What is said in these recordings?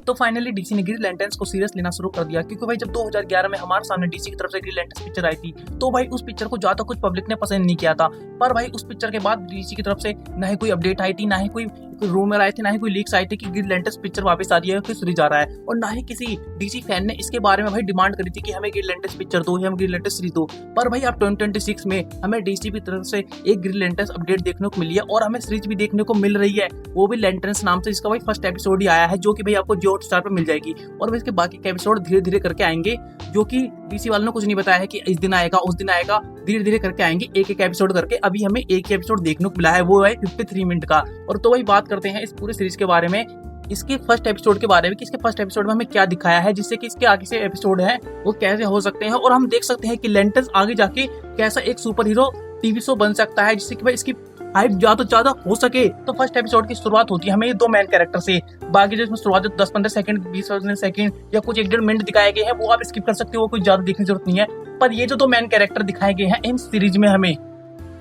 तो finally DC ने green lanterns को सीरियस लेना शुरू कर दिया, क्योंकि भाई जब 2011 में हमारे सामने डीसी की तरफ से ग्रीन लैंटर्न्स पिक्चर आई थी तो भाई उस पिक्चर को ज्यादा कुछ पब्लिक ने पसंद नहीं किया था। पर भाई उस पिक्चर के बाद डीसी की तरफ से ना ही कोई अपडेट आई थी, ना ही कोई रूमर आए थे, ना ही कोई लीक्स आए थे कि ग्रीन लैंटर्न्स पिक्चर वापस आ रही है, फिर सीरीज आ रहा है, और ना ही किसी डीसी फैन ने इसके बारे में भाई डिमांड करी थी कि हमें ग्रीन लैंटर्न्स पिक्चर दो या हमें ग्रीन लैंटर्न्स सीरीज दो। पर भाई अब 2026 में हमें डीसी की तरफ से एक ग्रीन लैंटर्न्स अपडेट देखने को मिली है और हमें सीरीज भी देखने को मिल रही है, वो भी लैंटर्न्स नाम से, जिसका भाई फर्स्ट एपिसोड ही आया है, जो कि भाई आपको जियो हॉटस्टार पर मिल जाएगी। और भाई इसके बाकी के एपिसोड धीरे धीरे करके आएंगे, जो कि डीसी वालों ने कुछ नहीं बताया है कि इस दिन आएगा उस दिन आएगा, धीरे धीरे करके आएंगे एक एक एपिसोड करके। अभी हमें एक ही एपिसोड देखने को मिला है, वो है 53 मिनट का। और तो वही बात करते हैं इस पूरे सीरीज के बारे में, इसके फर्स्ट एपिसोड के बारे में कि इसके फर्स्ट एपिसोड में हमें क्या दिखाया है, जिससे कि इसके आगे से एपिसोड है वो कैसे हो सकते हैं, और हम देख सकते हैं कि लैंटर्न्स आगे जाके कैसा एक सुपर हीरो टीवी शो बन सकता है, जिससे कि भाई इसकी हाइप ज्यादा से ज्यादा हो सके। तो फर्स्ट एपिसोड की शुरुआत होती है हमें ये दो मेन कैरेक्टर से, बाकी जो इसमें शुरुआत 10-15 सेकंड 20 सेकंड या कुछ 1-1.5 मिनट दिखाए गए हैं वो आप स्किप कर सकते हो, वो कोई ज्यादा देखने की जरूरत नहीं है। पर ये जो दो मेन कैरेक्टर दिखाए गए हैं इन सीरीज में, हमें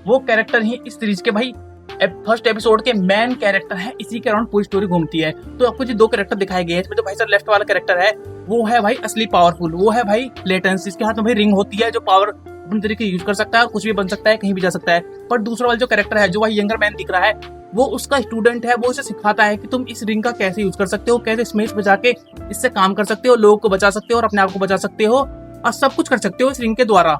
वो कैरेक्टर ही इस सीरीज के भाई फर्स्ट एपिसोड के मेन कैरेक्टर है, इसी के अराउंड पूरी स्टोरी घूमती है। तो आपको जो दो कैरेक्टर दिखाए गए हैं, इसमें जो भाई सर लेफ्ट वाला कैरेक्टर है वो है भाई असली पावरफुल, वो है भाई लेटेंस, इसके हाथ में भाई रिंग होती है जो पावर अपने तरीके यूज कर सकता है और कुछ भी बन सकता है, कहीं भी जा सकता है। पर दूसरा वाला जो कैरेक्टर है जो भाई यंगर मैन दिख रहा है, वो उसका स्टूडेंट है, वो उसे सिखाता है कि तुम इस रिंग का कैसे यूज कर सकते हो, कैसे स्मेश बजा के इससे काम कर सकते हो, लोगों को बचा सकते हो और अपने आप को बचा सकते हो, और सब कुछ कर सकते हो इस रिंग के द्वारा।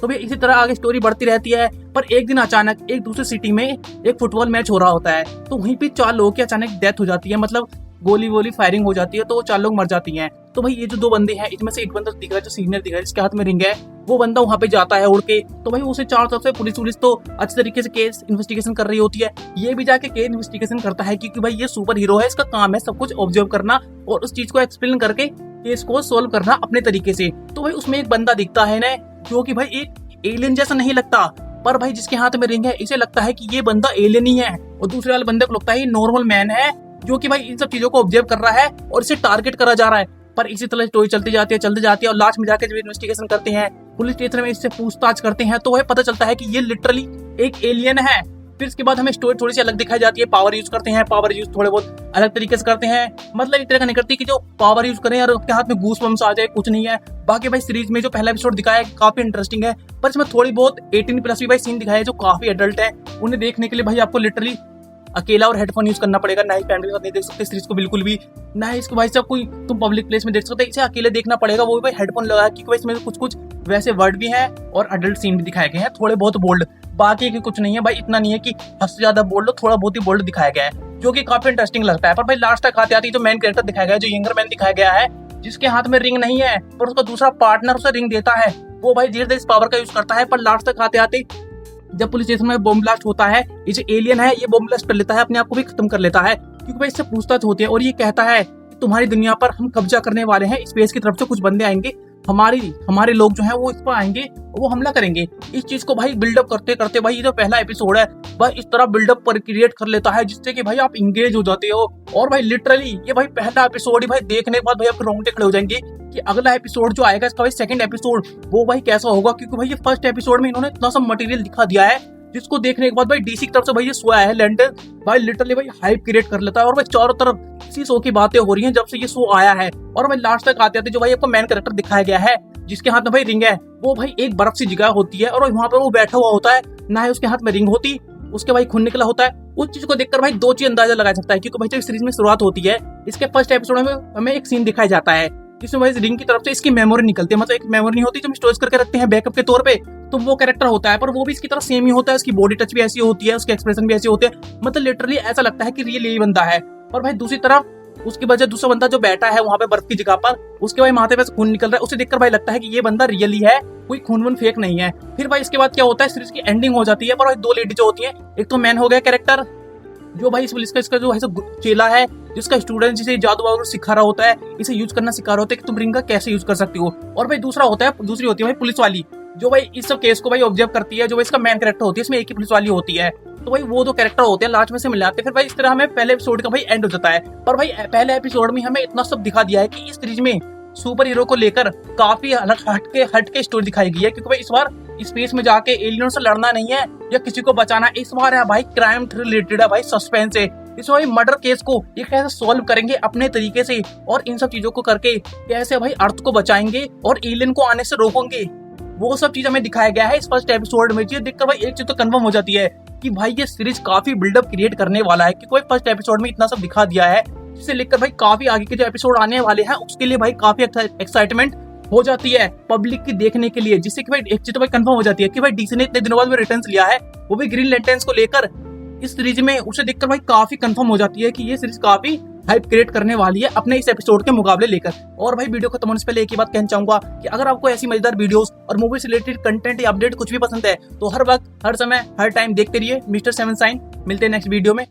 तो भाई इसी तरह आगे स्टोरी बढ़ती रहती है। पर एक दिन अचानक एक दूसरी सिटी में एक फुटबॉल मैच हो रहा होता है, तो वहीं पे 4 लोगों की अचानक डेथ हो जाती है, मतलब गोली वोली फायरिंग हो जाती है, तो वो 4 लोग मर जाती हैं। तो भाई ये जो 2 बंदे हैं, इनमें से एक बंदा दिख रहा है जो सीनियर दिख रहा है, जिसके हाथ में रिंग है, वो बंदा वहां पे जाता है उड़ के। तो भाई उसे चारों तरफ से पुलिस तो अच्छे तरीके से केस इन्वेस्टिगेशन कर रही होती है, ये भी जाके केस इन्वेस्टिगेशन करता है, क्योंकि भाई ये सुपर हीरो है, इसका काम है सब कुछ ऑब्जर्व करना और उस चीज को एक्सप्लेन करके केस को सोल्व करना अपने तरीके से। तो भाई उसमें एक बंदा दिखता है ना, जो कि भाई एक एलियन जैसा नहीं लगता, पर भाई जिसके हाथ में रिंग है इसे लगता है कि ये बंदा एलियन ही है, और दूसरे वाले बंदे को लगता है ये नॉर्मल मैन है, जो कि भाई इन सब चीजों को ऑब्जर्व कर रहा है और इसे टारगेट करा जा रहा है। पर इसी तरह स्टोरी चलती जाती है और लास्ट में जाके जब इन्वेस्टिगेशन करते हैं, पुलिस स्टेशन में इससे पूछताछ करते हैं, तो वह पता चलता है कि ये लिटरली एक एलियन है। फिर इसके बाद हमें स्टोरी थोड़ी सी अलग दिखाई जाती है, पावर यूज करते हैं, पावर यूज थोड़े बहुत अलग तरीके से करते हैं, मतलब इस तरह का नहीं करती कि जो पावर यूज करें और उसके हाथ में गूस बम्स आ जाए, कुछ नहीं है। बाकी भाई सीरीज में जो पहला एपिसोड दिखाया है काफी इंटरेस्टिंग है, पर इसमें थोड़ी बहुत 18+ भी भाई सीन दिखाया है जो काफी एडल्ट है, उन्हें देखने के लिए भाई आपको लिटरली अकेला और हेडफोन यूज करना पड़ेगा, ना ही फैमिली के साथ नहीं देख सकते सीरीज को बिल्कुल भी, ना ही इसको भाई साहब कोई तुम पब्लिक प्लेस में देख सकते, इसे अकेले देखना पड़ेगा, वो भी भाई हेडफोन लगा, क्योंकि भाई इसमें कुछ वैसे वर्ड भी हैं और अडल्ट सीन भी दिखाए गए हैं, थोड़े बहुत बोल्ड, बाकी की कुछ नहीं है भाई, इतना नहीं है कि हद से ज्यादा बोल्ड, थोड़ा बहुत ही बोल्ड दिखाया गया है, जो कि काफी इंटरेस्टिंग लगता है। पर भाई लास्ट तक आते आते जो मेन कैरेक्टर दिखाया गया है, जो यंगर मैन दिखाया गया है, जिसके हाथ में रिंग नहीं है पर उसका दूसरा पार्टनर उसे रिंग देता है, वो भाई धीरे धीरे इस पावर का यूज करता है। पर लास्ट तक आते आते जब पुलिस स्टेशन में बॉम्ब ब्लास्ट होता है, ये जो एलियन है ये बॉम्ब ब्लास्ट कर लेता है, अपने आप को भी खत्म कर लेता है, क्योंकि भाई इससे पूछताछ होती है और ये कहता है कि तुम्हारी दुनिया पर हम कब्जा करने वाले हैं, स्पेस की तरफ से कुछ बंदे आएंगे, हमारे लोग जो हैं वो इस पर आएंगे, वो हमला करेंगे। इस चीज को भाई बिल्डअप करते करते भाई ये जो पहला एपिसोड है भाई इस तरह बिल्डअप पर क्रिएट कर लेता है, जिससे कि भाई आप इंगेज हो जाते हो, और भाई लिटरली ये भाई पहला एपिसोड ही भाई देखने के बाद भाई आपके रोंगटे खड़े हो जाएंगे कि अगला एपिसोड जो आएगा इसका भाई सेकंड एपिसोड वो भाई कैसा होगा, क्योंकि भाई ये फर्स्ट एपिसोड में इन्होंने इतना सब मटेरियल दिखा दिया है, जिसको देखने के बाद भाई डीसी की तरफ से भाई ये शो आया है लैंडर, भाई लिटरली भाई हाइप क्रिएट कर लेता है, और भाई चारों तरफ इसी शो की बातें हो रही हैं जब से ये शो आया है। और भाई लास्ट तक आते आते जो भाई आपको मेन कैरेक्टर दिखाया गया है, जिसके हाथ में भाई रिंग है, वो भाई एक बर्फ सी जगह होती है और वहां पर वो बैठा हुआ होता है, ना ही उसके हाथ में रिंग होती, उसके भाई खून निकला होता है। उस चीज को देखकर भाई 2 चीज अंदाजा लगा सकता है, क्योंकि भाई जब सीरीज में शुरुआत होती है, इसके फर्स्ट एपिसोड में हमें एक सीन दिखाया जाता है जिसमें भाई रिंग की तरफ से इसकी मेमोरी निकलती है, मतलब एक मेमोरी नहीं होती जो हम स्टोरेज करके रखते हैं बैकअप के तौर पे, तो वो कैरेक्टर होता है, पर वो भी इसकी तरह सेम ही होता है, उसकी बॉडी टच भी ऐसी होती है, उसके एक्सप्रेशन भी ऐसे होते हैं, मतलब लिटरली ऐसा लगता है कि रियल यही बंदा है। और भाई दूसरी तरफ उसकी वजह दूसरा बंदा जो बैठा है वहां पे बर्फ की जगह पर, उसके भाई माथे पे खून निकल रहा है, उसे देखकर भाई लगता है कि ये बंदा रियली है, कोई खून वून फेक नहीं है। फिर भाई इसके बाद क्या होता है, सीरीज की एंडिंग हो जाती है, पर भाई 2 लेडी जो होती है, एक तो मैन हो गया कैरेक्टर जो भाई इसका जो है चेला है, जिसका स्टूडेंट जिसे जादू वादू सिखा रहा होता है, इसे यूज करना सिखा रहा होता है कि तुम रिंग का कैसे यूज कर सकती हो। और भाई दूसरी होती है भाई पुलिस वाली, जो भाई इस सब केस को भाई ऑब्जर्व करती है, जो इसका मेन कैरेक्टर होती है, इसमें एक ही पुलिस वाली होती है। तो भाई वो 2 कैरेक्टर होते हैं, लास्ट में से मिल जाते हैं। फिर भाई इस तरह हमें पहले एपिसोड का भाई एंड हो जाता है। पर भाई पहले एपिसोड में हमें इतना सब दिखा दिया है कि इस सीरीज में सुपर हीरो को लेकर काफी हट के स्टोरी दिखाई गई है, क्योंकि भाई इस बार स्पेस में जाके एलियनों से लड़ना नहीं है या किसी को बचाना, इस बार है भाई क्राइम रिलेटेड है, भाई सस्पेंस है, इसमें भाई मर्डर केस को ये कैसे सॉल्व करेंगे अपने तरीके से, और इन सब चीजों को करके कैसे भाई अर्थ को बचाएंगे और एलियन को आने से रोकेंगे, वो सब चीज हमें दिखाया गया है इस फर्स्ट एपिसोड में। ये देखकर भाई एक चीज तो कंफर्म हो जाती है कि भाई ये सीरीज काफी बिल्डअप क्रिएट करने वाला है, कि कोई फर्स्ट एपिसोड में इतना सब दिखा दिया है, जिसे लेकर भाई काफी आगे के जो एपिसोड आने वाले हैं उसके लिए भाई काफी एक्साइटमेंट हो जाती है पब्लिक की देखने के लिए। जिससे कि भाई एक चीज तो भाई कंफर्म हो जाती है कि भाई डीसी ने इतने दिनों बाद में रिटर्न लिया है, वो भी ग्रीन लैंटर्न्स को लेकर इस सीरीज में। उसे देखकर भाई काफी कंफर्म हो जाती है कि ये सीरीज काफी हाइप क्रिएट करने वाली है अपने इस एपिसोड के मुकाबले लेकर। और भाई वीडियो खत्म होने से पहले एक ही बात कहना चाहूंगा कि अगर आपको ऐसी मजेदार वीडियोस और मूवी से रिलेटेड कंटेंट या अपडेट कुछ भी पसंद है तो हर वक्त हर समय हर टाइम देखते रहिए मिस्टर सेवन साइन। मिलते हैं नेक्स्ट वीडियो में।